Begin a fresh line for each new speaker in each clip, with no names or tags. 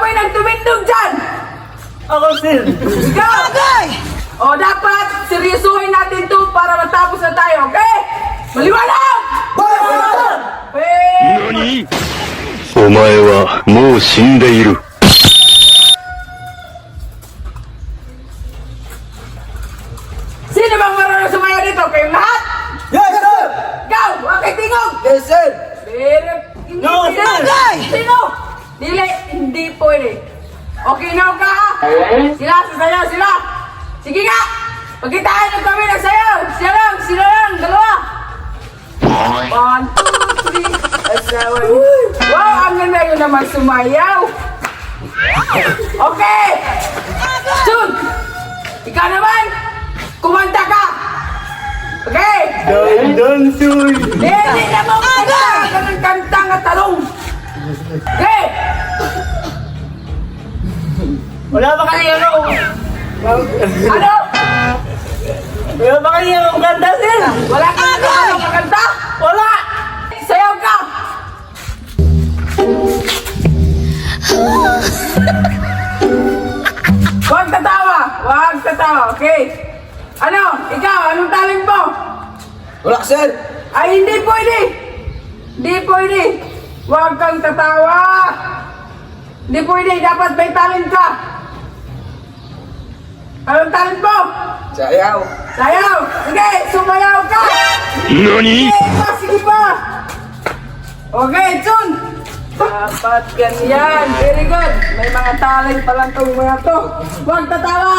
ba'y nagtumindog dyan?
Ako, sir.
Ikaw! O dapat seryosohin natin to para matapos na tayo, okay? Maliwanag!
NANI?お前はもう死んでいる。
Sino bang marunong sumayaw dito? Kayong lahat?
Yes, sir!
Ikaw! Okay, tingog!
Yes, sir!
Pero, hindi
No,
pwede. Sino? Dili, hindi pwede. Okay na ka ha? Sila, sasayaw sila. Sige nga! Pagkitaan nyo kami ng sayaw. Sila lang, dalawa. 1, 2, 3, asawa. Wow, ang ganda yun naman sumayaw. Okay! Jun! Ikaw naman! Kumanta ka! Okay!
Don, sir!
Hindi na mo kanta! Ganun kanta nga talong! Okay!
Wala ba kanina ako?
Ano?
Wala ba kanina akong ganda, sir?
Wala ka na makanta?
Wala!
Sayaw ka! Huwag tatawa! Huwag tatawa, okay? Ano? Ikaw, anong talent mo?
Wala, sir!
Ay, hindi pwede! Hindi pwede! Huwag kang tatawa! Hindi pwede, dapat may talent ka! Anong talent mo?
Sayaw!
Sayaw! Sige, sumayaw ka!
NANI?!
Sige pa, sige pa! Okay, Jun! Dapat ganyan. Very good. May mga talent pa lang itong mga to. Huwag tatawa!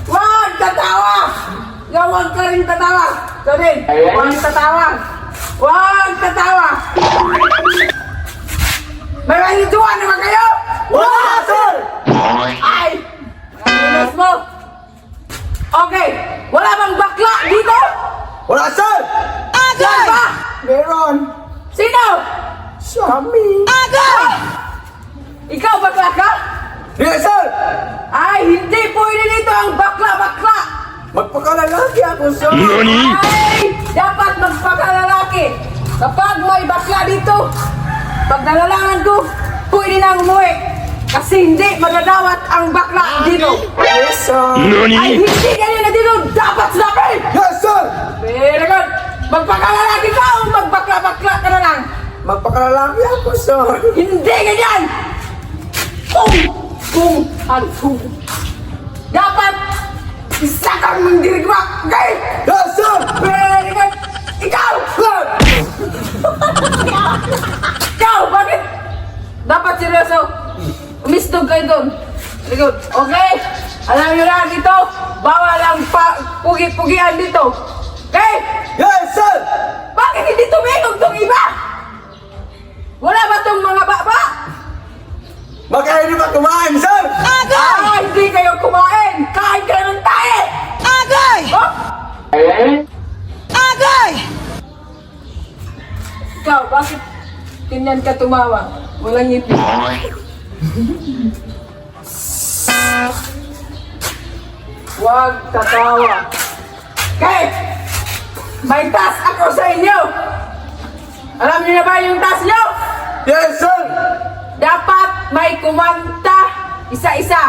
Huwag tatawa! Huwag ka rin tatawa! Sorry, huwag tatawa! Huwag tatawa! May manituan naman kayo?
Wala, sir!
Ay! Ang mo! Okay, wala bang bakla dito?
Wala, sir!
Saan ba?
Meron!
Sino?
Kami!
Ikaw bakla ka?
Yes, sir!
Ay, hindi pwede dito ang bakla-bakla!
Magpakalalaki ako, sir!
NANI?!
Ay, dapat magpakalalaki! Kapag may bakla dito, pag nalalangan ko, pwede nang umuwi. Kasi hindi magdadawat ang bakla dito.
Yes, sir!
Ay,
NANI?!
hindi ganyan na dito. Dapat sinabi!
Yes, sir!
Very good. Magpakalalaki ka o magbakla-bakla ka na lang?
Magpakalalaki ako, sir!
Hindi ganyan! Kung, dapat isa kang mandirigma, okay?
Yes, sir!
Very good. Ikaw! Ikaw, bakit? Dapat seryoso. Umistog kayo doon. Very good. Okay? Alam nyo na dito, bawal ang pugi-pugian dito. Okay?
Yes, sir!
Bakit hindi tumingog tong iba? Wala ba tong mga baba?
Baka hindi pa kumain, sir!
Ah, hindi kayo kumain! Kain kayo ng tae! Oh? Ikaw, bakit ganyan ka tumawa? Walang ngipin. Huwag tatawa. Okay! May task ako sa inyo! Alam niyo na ba yung task niyo?
Yes, sir!
Dapat may kumanta isa-isa.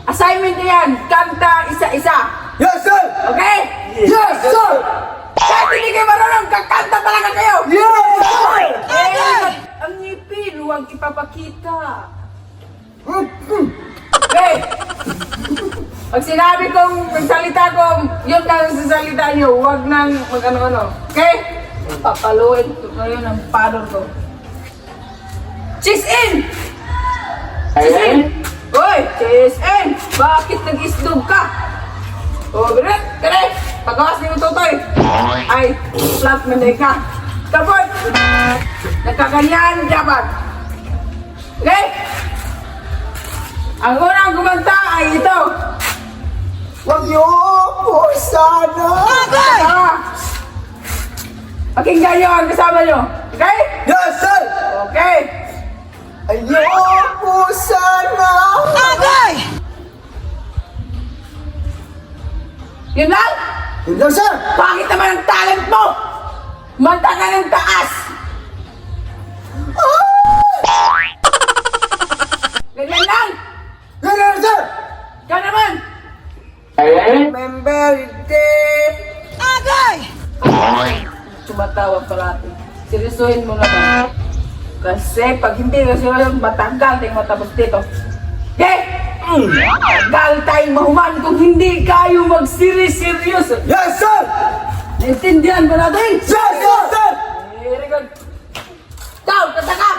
Assignment niyo yan, kanta isa-isa.
Yes, sir!
Okay?
Yes, sir!
Kahit hindi kayo marunong, kakanta talaga kayo!
Yes, sir!
Ang ngipin, huwag ipapakita. Okay? Pag sinabi kong magsalita ko, yun na ang sasalita nyo, huwag nang mag-ano-ano. Okay? Papaluin ko ngayon ang paddle ko. Cheese in! Cheese in! Uy! Cheese in! Bakit nag-isdog ka? O, ganun! Ganun! Pagawas ni mo tutoy! Ay, flat manday ka! Tapos! Nagkaganyan dapat! Okay? Ang unang kumanta ay ito!
Huwag niyo po sana!
Pakinggan nyo ang kasama nyo! Okay?
Yes, sir!
Okay!
Ayoko sana!
Yun lang?
Yun lang, sir!
Bakit naman ang talent mo? Mata ka ng taas! tumatawa parati. Seryosohin mo naman. Kasi pag hindi kasi matagal tayong matapos dito. Okay? Matagal tayong mahuman kung hindi kayo mag-serious.
Yes, sir!
Naintindihan ba natin?
Yes, sir!
Very good. Ikaw, tataka!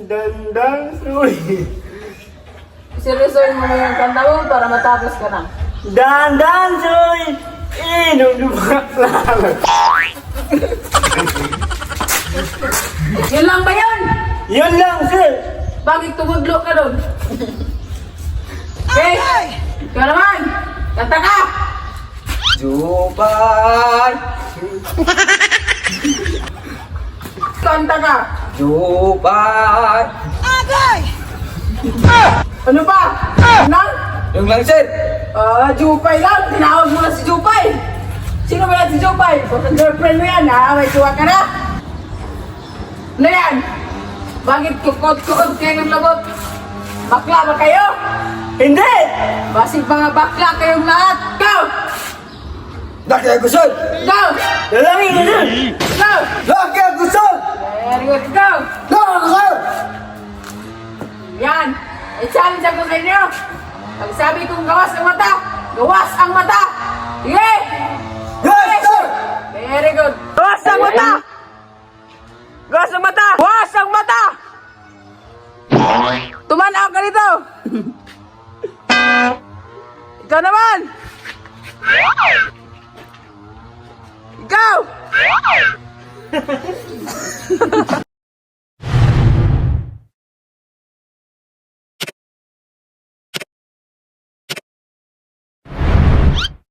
Dandan, suy.
Seryosohin mo yung kanta mo para matapos ka na.
Dandan, suy. Inom lumaklalo.
Yun lang ba yun?
Yun lang, sir.
Bakit tumuglo ka doon? Okay? Ikaw naman! Kanta ka!
Jupan.
Kanta ka!
Jupan.
Ano pa? Nang?
Yung lang, sir.
Jupay lang. Tinawag mo na si Jupay. Sino ba yan si Jupay? Baka girlfriend mo yan, ha? May suwa ka na? Ano yan? Bakit kukot-kukot kayo ng labot? Bakla ba kayo?
Hindi!
Basig mga bakla kayong lahat. Go!
Laki ako, sir.
Go!
Lalaki ka, sir.
Go!
Laki ako, sir.
Very good. Go!
Laki ako, sir.
Yan. I-challenge ako sa inyo. Pag sabi kong gawas ang mata, gawas ang mata. Sige!
Yes, sir.
Very good. Gawas ang mata! Gawas ang mata! Gawas ang mata! Tumanaw ka dito! Ikaw naman! Ikaw!